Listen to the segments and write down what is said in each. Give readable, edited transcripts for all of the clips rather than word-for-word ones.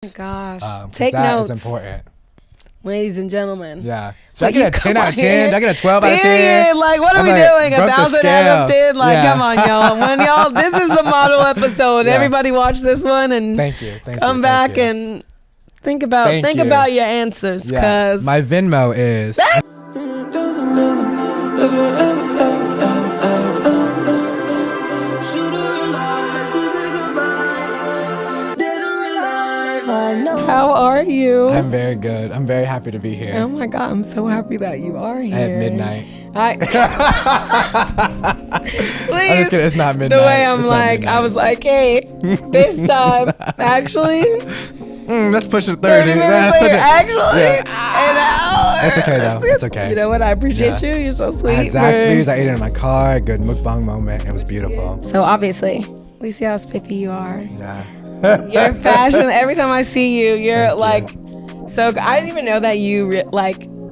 Oh my gosh. Take notes. That is important. Ladies and gentlemen. Yeah. Did I get a 10 out of 10? Did I get a 12 out of 10? Like, what are we doing? 1,000 out of 10? Like, come on, y'all. When y'all, this is the model episode. Yeah. Everybody watch this one and come back and think about your answers. Cause my Venmo is. How are you? I'm very good. I'm very happy to be here. Oh my God, I'm so happy that you are here. At midnight. Please. I'm just kidding. It's not midnight. The way I'm like, I was like, hey, this time, actually. Let's push it 30. 30 minutes later, actually. Yeah. An hour. It's okay though. It's okay. You know what? I appreciate you. You're so sweet. I had Zaxby's. I ate it in my car. Good mukbang moment. It was beautiful. So obviously, we see how spiffy you are. Yeah. Your fashion. Every time I see you, you're like, so I didn't even know that you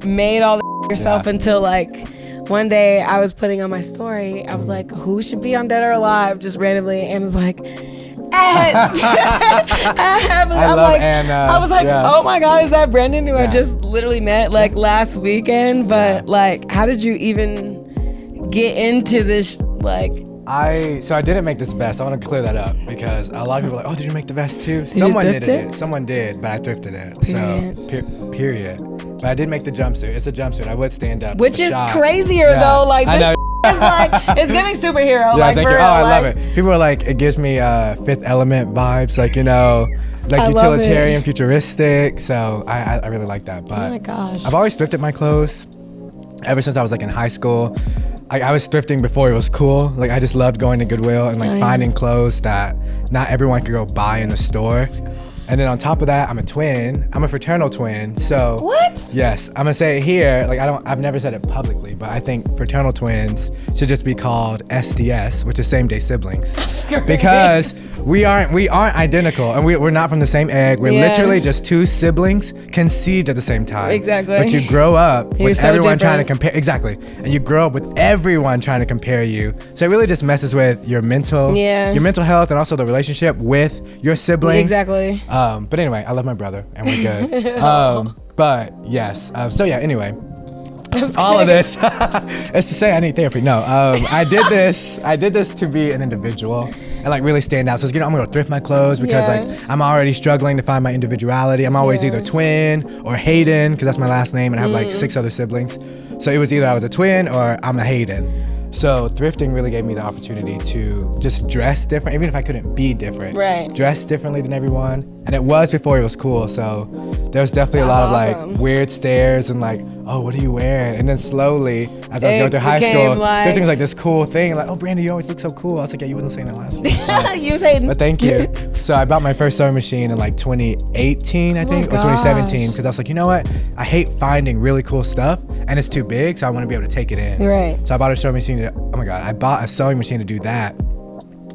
made all the yourself until like one day I was putting on my story. I was like, who should be on Dead or Alive? Just randomly, and was like, I love Anna. I was like, oh my God, is that Brendan who I just literally met like last weekend? But like, how did you even get into this? Like, I didn't make this vest. I want to clear that up because a lot of people are like, oh, did you make the vest too? Someone did it. Someone did, but I thrifted it. Period. So period. But I did make the jumpsuit. It's a jumpsuit. I would stand up. Which is crazier though. Like this is like, it's giving superhero. Yeah, like thank for you. real. I love it. People are like, it gives me Fifth Element vibes. Like, you know, like utilitarian, futuristic. So I really like that. But oh my gosh. I've always thrifted my clothes ever since I was like in high school. I was thrifting before it was cool. Like I just loved going to Goodwill and like finding clothes that not everyone could go buy in the store. And then on top of that, I'm a twin. I'm a fraternal twin. So what? Yes, I'm gonna say it here. Like I've never said it publicly, but I think fraternal twins should just be called SDS, which is same day siblings, because we aren't identical, and we're not from the same egg. We're literally just two siblings conceived at the same time. Exactly. But you grow up with everyone trying to compare. Exactly. And you grow up with everyone trying to compare you. So it really just messes with your mental health and also the relationship with your sibling. Exactly. But anyway, I love my brother and we're good. But yes. Anyway, all of this is to say I need therapy. No, I did this to be an individual and like really stand out. So I'm gonna thrift my clothes because like I'm already struggling to find my individuality. I'm always either twin or Hayden because that's my last name, and I have like 6 other siblings. So it was either I was a twin or I'm a Hayden. So thrifting really gave me the opportunity to just dress different, even if I couldn't be different. Right. Dress differently than everyone. And it was before it was cool. So there was definitely a lot of like weird stares and like, oh, what are you wearing? And then slowly, as I was going through high school, thrifting was like this cool thing. Like, oh, Brandon, you always look so cool. I was like, yeah, you wasn't saying that last year. You was hating. But thank you. So I bought my first sewing machine in like 2018, I think, or 2017. Because I was like, you know what? I hate finding really cool stuff and it's too big. So I want to be able to take it in. Right. So I bought a sewing machine. Oh my God, I bought a sewing machine to do that.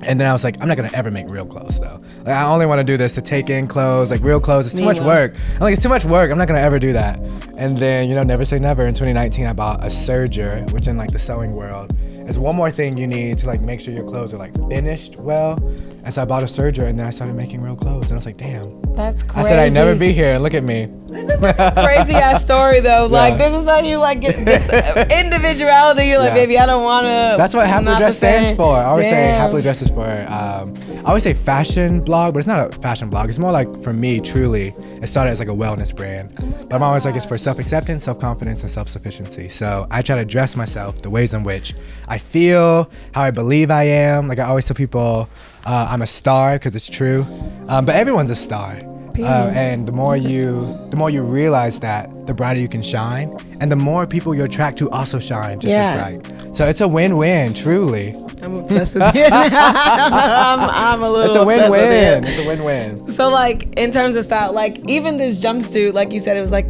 And then I was like, I'm not gonna ever make real clothes though. Like I only wanna do this to take in clothes, like real clothes, it's too much work. I'm like, it's too much work, I'm not gonna ever do that. And then, you know, never say never. In 2019, I bought a serger, which in like the sewing world is one more thing you need to like make sure your clothes are like finished well. And so I bought a serger and then I started making real clothes. And I was like, damn. That's crazy. I said I'd never be here, and look at me. This is like a crazy ass story though. Like this is how you like get this individuality. You're like, baby, I don't wanna. That's what Happily Dressed stands for. I always say Happily Dressed is for, I always say fashion blog, but it's not a fashion blog. It's more like, for me, truly, it started as like a wellness brand. But I'm always like, it's for self-acceptance, self-confidence, and self-sufficiency. So I try to dress myself the ways in which I feel, how I believe I am. Like I always tell people, I'm a star, because it's true. But everyone's a star. And the more you realize that, the brighter you can shine, and the more people you attract to also shine just as bright. So it's a win-win, truly. I'm obsessed with you. I'm a little. It's a win-win. It's a win-win. So like in terms of style, like even this jumpsuit, like you said, it was like,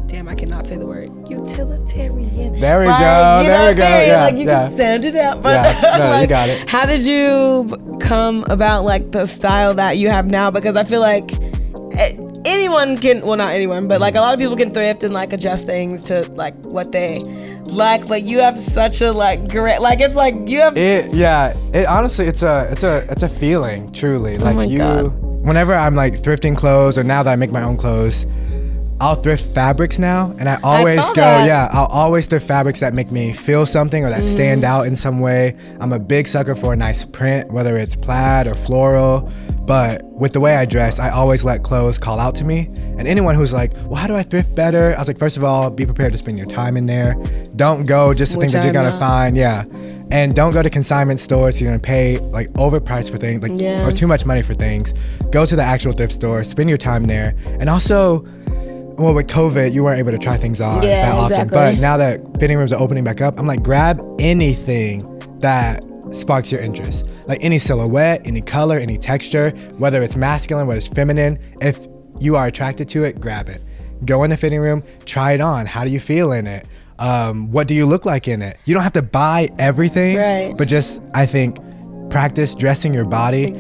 damn, I cannot say the word utilitarian. There we go. There we go. Yeah, like you can sound it out, but no, you got it. How did you come about like the style that you have now? Because I feel like anyone can, well, not anyone, but like a lot of people can thrift and like adjust things to like what they like, but you have such a like great, like it's like you have it honestly it's a feeling, truly. Like God. whenever I'm like thrifting clothes, or now that I make my own clothes, I'll thrift fabrics now, and I always I'll always thrift fabrics that make me feel something or that stand out in some way. I'm a big sucker for a nice print, whether it's plaid or floral. But with the way I dress, I always let clothes call out to me. And anyone who's like, well, how do I thrift better? I was like, first of all, be prepared to spend your time in there. Don't go just to think that you're gonna find, and don't go to consignment stores. You're gonna pay like overpriced for things, or too much money for things. Go to the actual thrift store, spend your time there. And also, well, with COVID, you weren't able to try things on that often. But now that fitting rooms are opening back up, I'm like, grab anything that sparks your interest. Like any silhouette, any color, any texture, whether it's masculine, whether it's feminine. If you are attracted to it, grab it. Go in the fitting room, try it on. How do you feel in it? What do you look like in it? You don't have to buy everything, but just, I think, practice dressing your body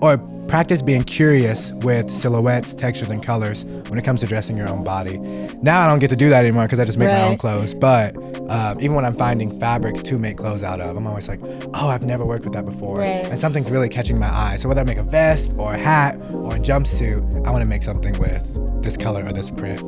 or practice being curious with silhouettes, textures, and colors when it comes to dressing your own body. Now I don't get to do that anymore because I just make my own clothes. But even when I'm finding fabrics to make clothes out of, I'm always like, oh, I've never worked with that before. And something's really catching my eye. So whether I make a vest or a hat or a jumpsuit, I want to make something with this color or this print.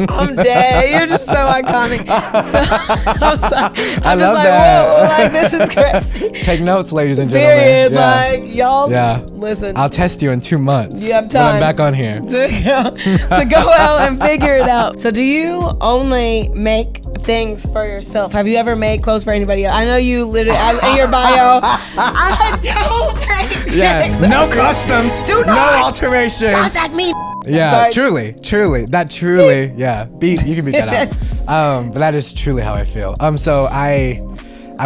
I'm dead. You're just so iconic. So, I'm sorry. I love that. Whoa, like, this is crazy. Take notes, ladies and gentlemen. Period. Like, y'all, listen. I'll test you in 2 months. You have time. When I'm back on here. To go out and figure it out. So do you only make things for yourself? Have you ever made clothes for anybody else? I know you literally, in your bio, I don't make things. No customs. No alterations. Contact me. Yeah, truly, that truly, you can beat that out. But that is truly how I feel. So I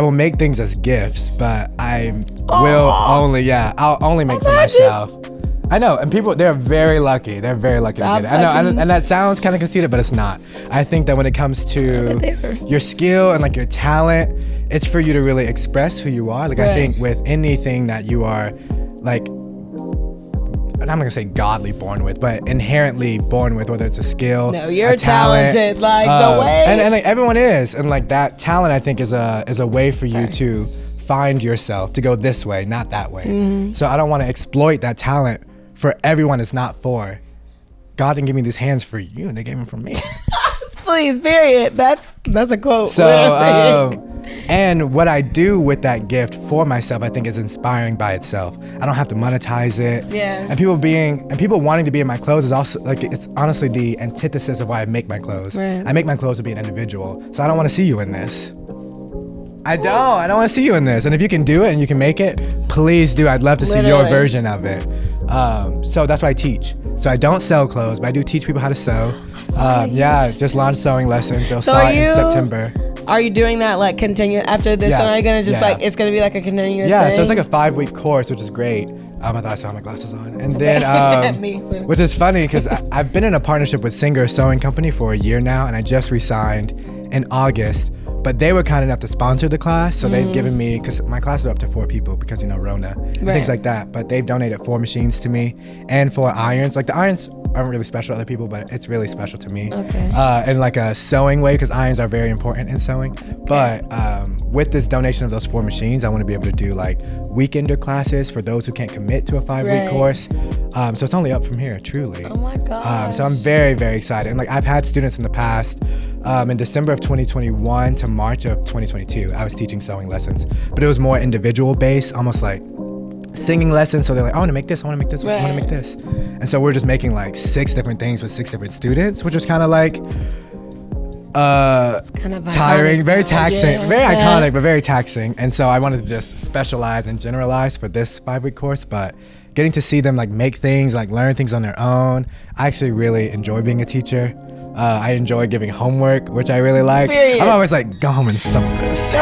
will make things as gifts, but I'll only make for myself. I know, and people, they're very lucky. They're very lucky to get it. I know, and that sounds kind of conceited, but it's not. I think that when it comes to your skill and like your talent, it's for you to really express who you are. Like I think with anything that you are like, I'm not gonna say godly born with, but inherently born with, whether it's a skill, no, you're a talent, talented, like the way, and like everyone is, and like that talent, I think is a way for you to find yourself, to go this way, not that way. So I don't want to exploit that talent for everyone. It's not for. God didn't give me these hands for you, and they gave them for me. Please, period. That's a quote. So, and what I do with that gift for myself, I think is inspiring by itself. I don't have to monetize it. And people wanting to be in my clothes is also like, it's honestly the antithesis of why I make my clothes. I make my clothes to be an individual. So I don't want to see you in this. I don't want to see you in this. And if you can do it and you can make it, please do. I'd love to see your version of it. So that's why I teach. So I don't sell clothes, but I do teach people how to sew. Just launched sewing lessons. They'll start in September. Are you doing that like continue after this one? Are you gonna just like, it's gonna be like a continuous thing? So it's like a 5-week course, which is great. I thought I saw my glasses on. And then, which is funny because I've been in a partnership with Singer Sewing Company for a year now, and I just resigned in August. But they were kind enough to sponsor the class, so they've given me, because my classes are up to 4 people because, Rona, and things like that. But they've donated 4 machines to me and 4 irons. Like the irons aren't really special to other people, but it's really special to me. In like a sewing way, because irons are very important in sewing. But with this donation of those 4 machines, I want to be able to do like weekender classes for those who can't commit to a 5-week course. So it's only up from here, truly. Oh my God. So I'm very, very excited. And like I've had students in the past, in December of 2021 to March of 2022, I was teaching sewing lessons, but it was more individual based, almost like singing lessons. So they're like, I want to make this, I want to make this, I want to make this. And so we're just making like 6 different things with 6 different students, which was kind of like tiring, very taxing, very iconic, but very taxing. And so I wanted to just specialize and generalize for this 5-week course, but getting to see them like make things, like learn things on their own. I actually really enjoy being a teacher. I enjoy giving homework, which I really like. I'm always like, go home and sew this.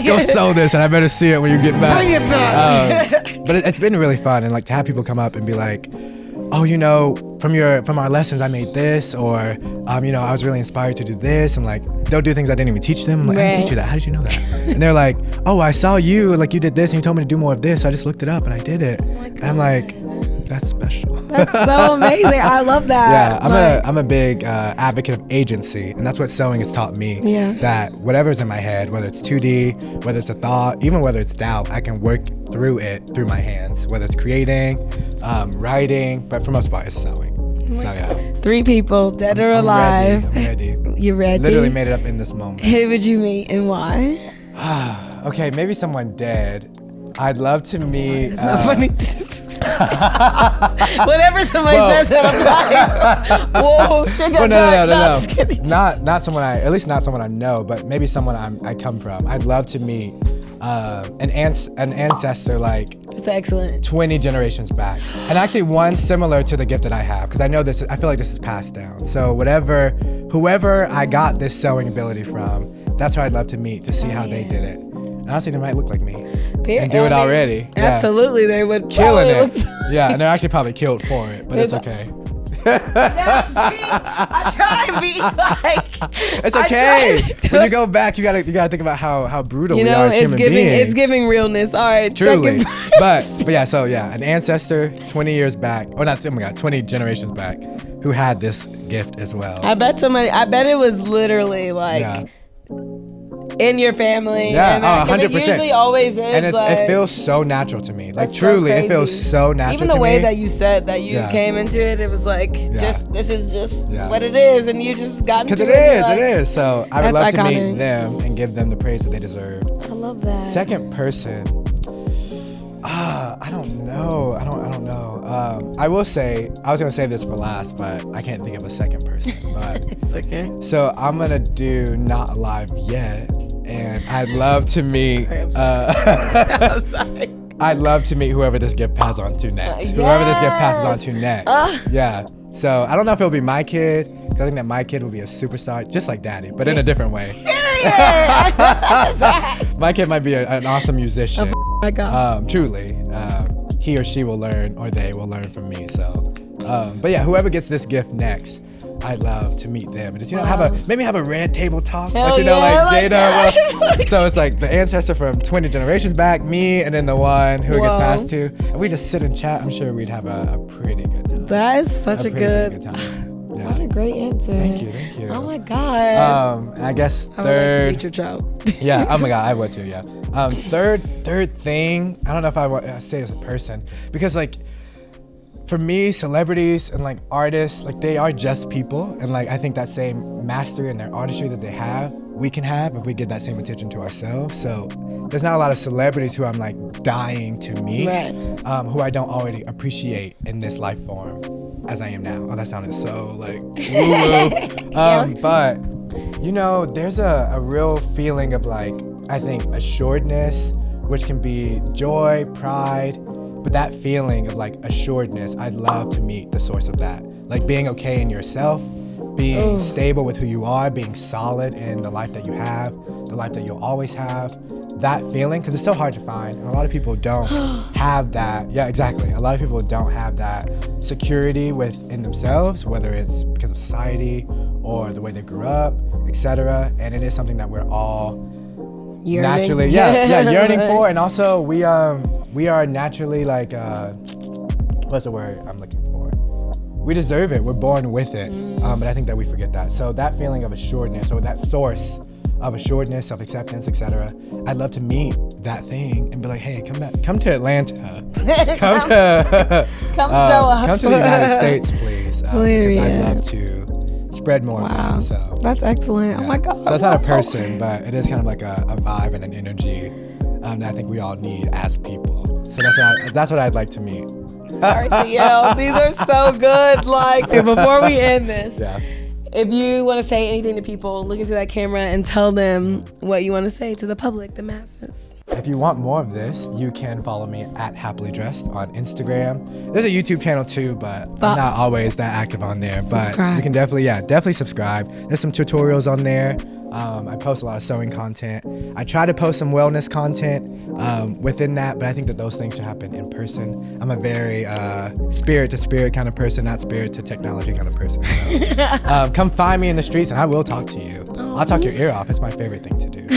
Go sew this, and I better see it when you get back. Bring it back. But it's been really fun, and like to have people come up and be like, oh, from our lessons I made this, or I was really inspired to do this, and like they'll do things I didn't even teach them. I'm like, I didn't teach you that. How did you know that? And they're like, oh, I saw you, like you did this, and you told me to do more of this. So I just looked it up and I did it. And I'm like, that's special. That's so amazing. I love that. Yeah, I'm a big advocate of agency, and that's what sewing has taught me. That whatever's in my head, whether it's 2D, whether it's a thought, even whether it's doubt, I can work through my hands, whether it's creating, writing, but for most part it's sewing. So yeah. 3 people, dead or alive. I'm ready. You ready? Literally made it up in this moment. Who would you meet and why? Okay, maybe someone dead. I'd love to meet. It's not funny. Whenever somebody says that, I'm like, whoa, sugar. No. Just kidding. Not someone at least not someone I know, but maybe someone I come from. I'd love to meet an ancestor like That's excellent. 20 generations back, and actually one similar to the gift that I have, because I know this. I feel like this is passed down. So whoever I got this sewing ability from, that's who I'd love to meet to see how they did it. And honestly, they might look like me and do it already. Absolutely, they would. Killing it. Yeah, and they're actually probably killed for it, but it's okay. I try and be like. It's okay. When you go back, you gotta think about how brutal we are as human beings. It's giving realness. All right, truly. But yeah, an ancestor 20 years back, or not? Oh my God, 20 generations back, who had this gift as well. I bet it was literally like. In your family. Yeah, 100%. It usually always is. And it feels so natural to me. Like, truly, it feels so natural to me. Even the way that you said that you came into it, it was like, this is just what it is. And you just got into it. Because it is. So I would love to meet them and give them the praise that they deserve. I love that. Second person. I don't know. I will say, I was going to save this for last, but I can't think of a second person. But it's okay. So I'm going to do Not Alive Yet. And I'd love to meet. I'm sorry. I'd love to meet whoever this gift passes on to next. Whoever this gift passes on to next. Yeah. So I don't know if it'll be my kid, because I think that my kid will be a superstar, just like Daddy, but in a different way. My kid might be an awesome musician. Oh my God. Truly. He or she will learn, or they will learn from me. So, but yeah, whoever gets this gift next, I'd love to meet them and just have a red table talk, like Jada. So it's like the ancestor from 20 generations back, me, and then the one who it gets passed to, and we just sit and chat. I'm sure we'd have a pretty good time. That is such a good time. Yeah. What a great answer. Thank you. Oh my God. And I guess I would third. like to meet your child. Yeah. Oh my God, I would too. Yeah. Third thing. I don't know if I want to say as a person, because like, for me, celebrities and like artists, like they are just people, and like I think that same mastery and their artistry that they have, we can have if we give that same attention to ourselves. So there's not a lot of celebrities who I'm like dying to meet, who I don't already appreciate in this life form as I am now. Oh, that sounded so like woo-woo. But you know, there's a real feeling of like, I think, assuredness, which can be joy, pride. But that feeling of like assuredness, I'd love to meet the source of that. Like being okay in yourself, being stable with who you are, being solid in the life that you have, the life that you'll always have. That feeling, because it's so hard to find. And a lot of people don't have that. Yeah, exactly. A lot of people don't have that security within themselves, whether it's because of society or the way they grew up, etc. And it is something that we're all naturally yearning for. And also we are naturally like what's the word I'm looking for? We deserve it. We're born with it. But I think that we forget that. So that feeling of assuredness, or that source of assuredness, self-acceptance, etc. I'd love to meet that thing and be like, hey, come to Atlanta. come show us. Come to the United States, please. Because I'd love to spread more of that. So that's excellent. Yeah. Oh my God. So that's not a person, but it is kind of like a vibe and an energy that I think we all need as people. So that's what I'd like to meet. Sorry to yell. These are so good. Like, before we end this, if you want to say anything to people, look into that camera and tell them what you want to say to the public, the masses. If you want more of this, you can follow me at Happily Dressed on Instagram. There's a YouTube channel too, but I'm not always that active on there. Subscribe. But you can definitely subscribe. There's some tutorials on there. I post a lot of sewing content. I try to post some wellness content within that, but I think that those things should happen in person. I'm a very spirit to spirit kind of person, not spirit to technology kind of person. So, come find me in the streets and I will talk to you. I'll talk your ear off. It's my favorite thing to do.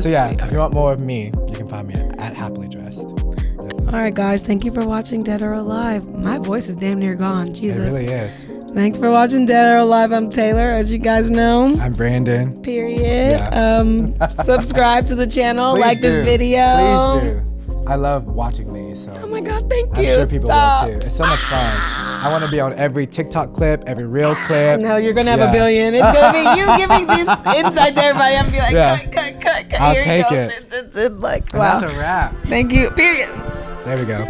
So yeah, if you want more of me, you can find me at Happily Dressed. All right, guys, thank you for watching Dead or Alive. My voice is damn near gone. Jesus. It really is. Thanks for watching Dead or Alive. I'm Taylor, as you guys know. I'm Brandon. Period. Yeah. Subscribe to the channel. Please like do. this video. Please do. I love watching these. So Oh my God, thank I'm you. sure people Stop. will too. It's so much fun. I want to be on every TikTok clip, every reel clip. No, you're gonna have Yeah. a billion. It's gonna be you giving these insights to everybody. I'm gonna be like, Yeah. cut. I'll Here take you go. it. It's like, And wow. that's a wrap. Thank you. Period. There we go.